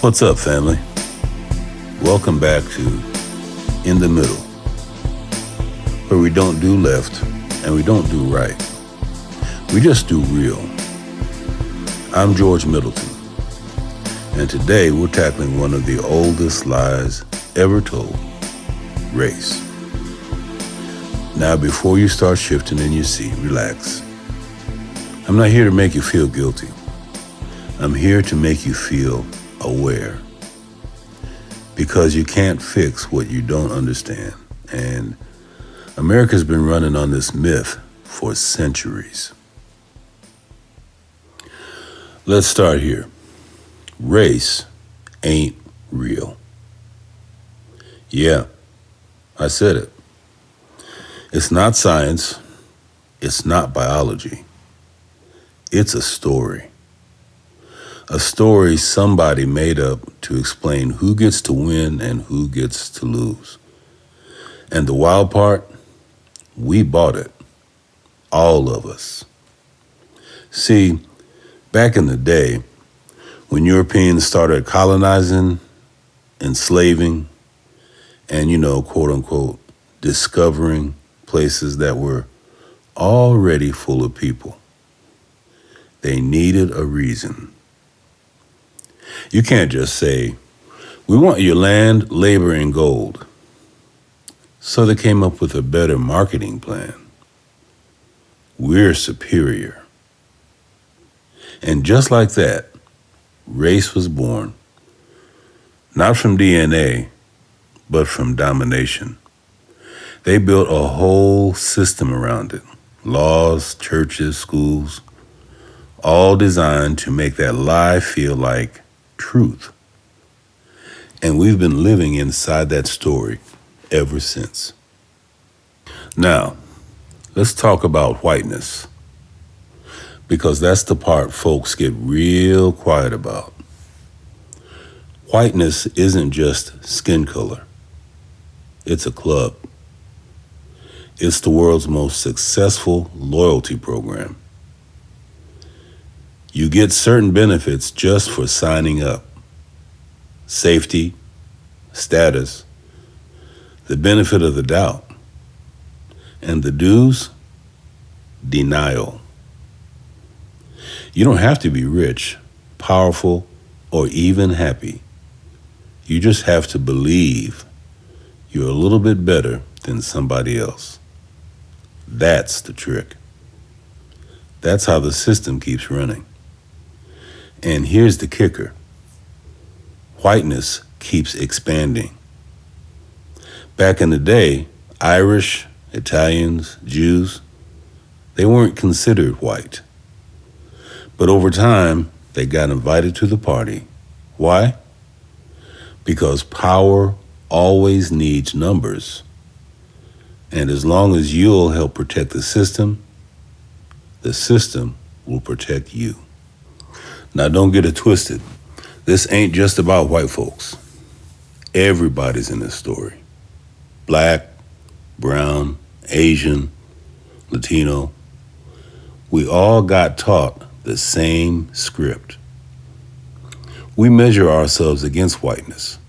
What's up, family? Welcome back to In the Middle, where we don't do left and we don't do right. We just do real. I'm George Middleton, and today we're tackling one of the oldest lies ever told, race. Now, before you start shifting in your seat, relax. I'm not here to make you feel guilty. I'm here to make you feel aware. Because you can't fix what you don't understand. And America's been running on this myth for centuries. Let's start here. Race ain't real. Yeah, I said it. It's not science. It's not biology. It's a story. A story somebody made up to explain who gets to win and who gets to lose. And the wild part, we bought it. All of us. See, back in the day, when Europeans started colonizing, enslaving, and, quote unquote, discovering places that were already full of people, they needed a reason. You can't just say, we want your land, labor, and gold. So they came up with a better marketing plan. We're superior. And just like that, race was born. Not from DNA, but from domination. They built a whole system around it. Laws, churches, schools, all designed to make that lie feel like truth. And we've been living inside that story ever since. Now, let's talk about whiteness, because that's the part folks get real quiet about. Whiteness isn't just skin color. It's a club. It's the world's most successful loyalty program. You get certain benefits just for signing up. Safety, status, the benefit of the doubt. And the dues? Denial. You don't have to be rich, powerful, or even happy. You just have to believe you're a little bit better than somebody else. That's the trick. That's how the system keeps running. And here's the kicker. Whiteness keeps expanding. Back in the day, Irish, Italians, Jews, they weren't considered white. But over time, they got invited to the party. Why? Because power always needs numbers. And as long as you'll help protect the system will protect you. Now, don't get it twisted. This ain't just about white folks. Everybody's in this story. Black, brown, Asian, Latino. We all got taught the same script. We measure ourselves against whiteness,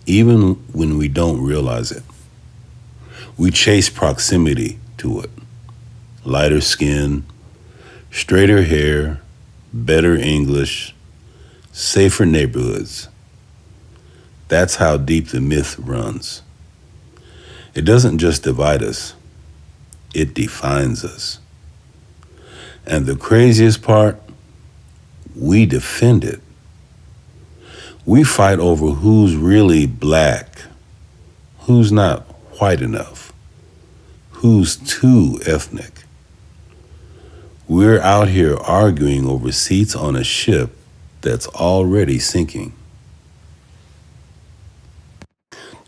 even when we don't realize it. We chase proximity to it. Lighter skin, straighter hair, better English, safer neighborhoods. That's how deep the myth runs. It doesn't just divide us, it defines us. And the craziest part, we defend it. We fight over who's really black, who's not white enough, who's too ethnic. We're out here arguing over seats on a ship that's already sinking.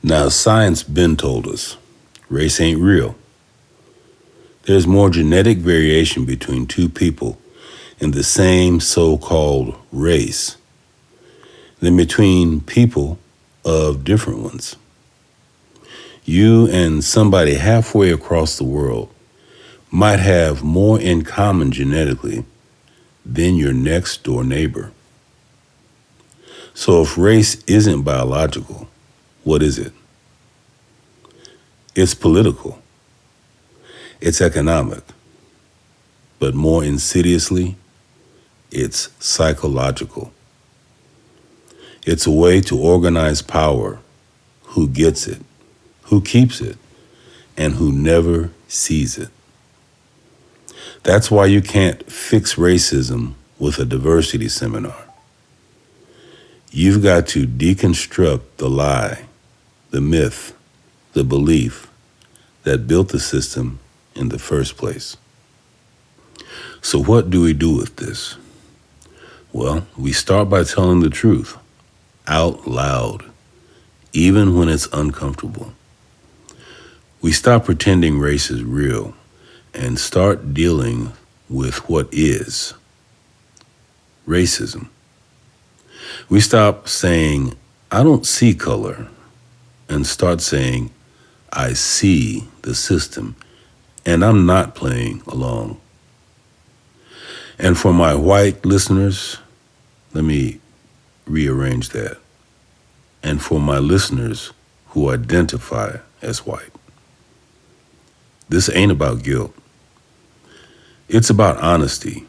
Now, science been told us, race ain't real. There's more genetic variation between two people in the same so-called race than between people of different ones. You and somebody halfway across the world might have more in common genetically than your next door neighbor. So if race isn't biological, what is it? It's political. It's economic. But more insidiously, it's psychological. It's a way to organize power. Who gets it, who keeps it, and who never sees it. That's why you can't fix racism with a diversity seminar. You've got to deconstruct the lie, the myth, the belief that built the system in the first place. So what do we do with this? Well, we start by telling the truth out loud, even when it's uncomfortable. We stop pretending race is real and start dealing with what is racism. We stop saying, I don't see color, and start saying, I see the system, and I'm not playing along. And for my white listeners, let me rearrange that. And for my listeners who identify as white, this ain't about guilt. It's about honesty.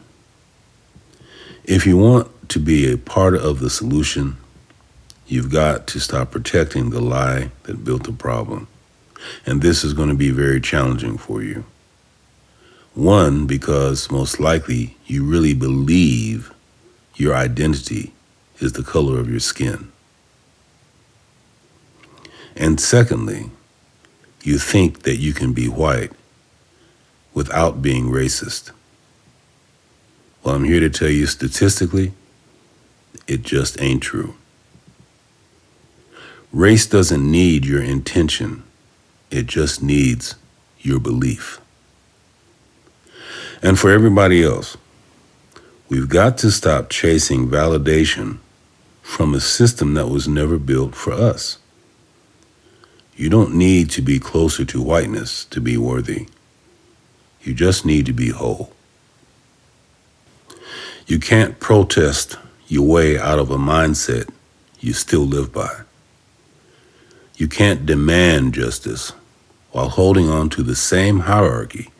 If you want to be a part of the solution, you've got to stop protecting the lie that built the problem. And this is going to be very challenging for you. One, because most likely you really believe your identity is the color of your skin. And secondly, you think that you can be white without being racist. Well, I'm here to tell you statistically, it just ain't true. Race doesn't need your intention. It just needs your belief. And for everybody else, we've got to stop chasing validation from a system that was never built for us. You don't need to be closer to whiteness to be worthy. You just need to be whole. You can't protest your way out of a mindset you still live by. You can't demand justice while holding on to the same hierarchy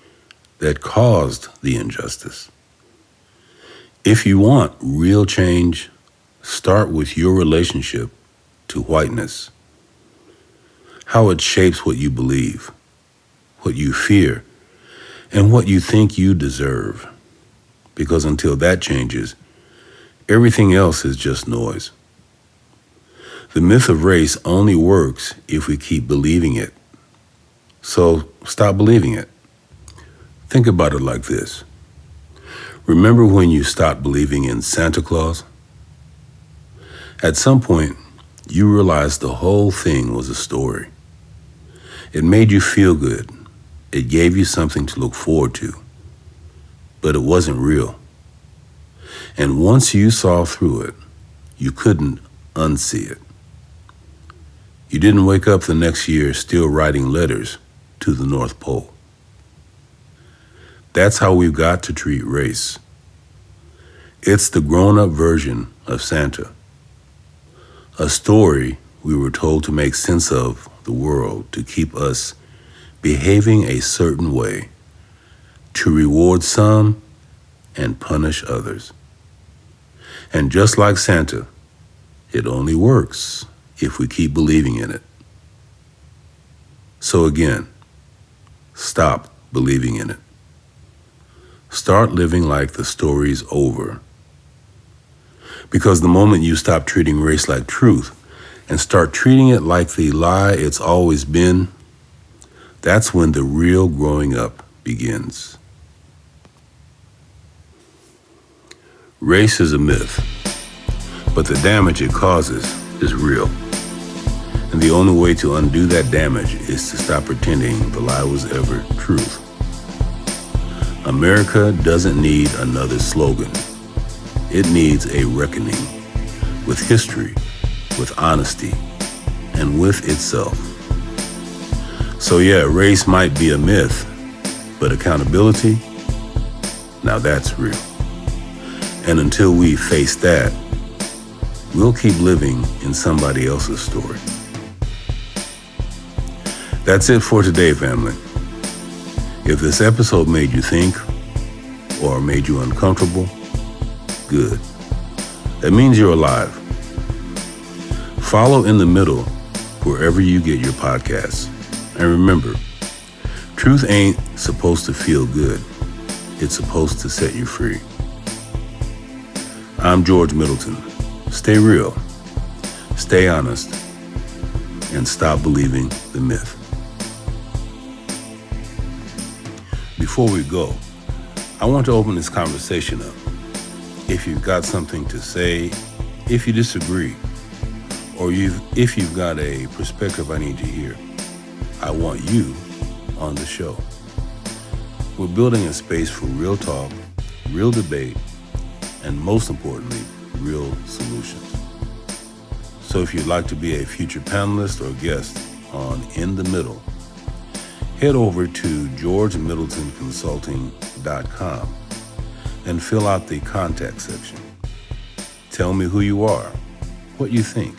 that caused the injustice. If you want real change, start with your relationship to whiteness. How it shapes what you believe, what you fear, and what you think you deserve. Because until that changes, everything else is just noise. The myth of race only works if we keep believing it. So stop believing it. Think about it like this. Remember when you stopped believing in Santa Claus? At some point, you realized the whole thing was a story. It made you feel good. It gave you something to look forward to. But it wasn't real. And once you saw through it, you couldn't unsee it. You didn't wake up the next year still writing letters to the North Pole. That's how we've got to treat race. It's the grown-up version of Santa. A story we were told to make sense of the world, to keep us behaving a certain way, to reward some and punish others. And just like Santa, it only works if we keep believing in it. So again, stop believing in it. Start living like the story's over. Because the moment you stop treating race like truth and start treating it like the lie it's always been, that's when the real growing up begins. Race is a myth, but the damage it causes is real. And the only way to undo that damage is to stop pretending the lie was ever truth. America doesn't need another slogan. It needs a reckoning with history, with honesty, and with itself. So yeah, race might be a myth, but accountability, now that's real. And until we face that, we'll keep living in somebody else's story. That's it for today, family. If this episode made you think or made you uncomfortable, good. That means you're alive. Follow In the Middle wherever you get your podcasts. And remember, truth ain't supposed to feel good. It's supposed to set you free. I'm George Middleton. Stay real, stay honest, and stop believing the myth. Before we go, I want to open this conversation up. If you've got something to say, if you disagree, or if you've got a perspective I need to hear, I want you on the show. We're building a space for real talk, real debate, and most importantly, real solutions. So if you'd like to be a future panelist or guest on In the Middle, head over to georgemiddletonconsulting.com and fill out the contact section. Tell me who you are, what you think,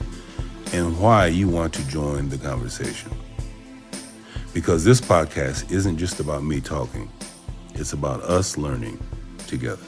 and why you want to join the conversation. Because this podcast isn't just about me talking, it's about us learning together.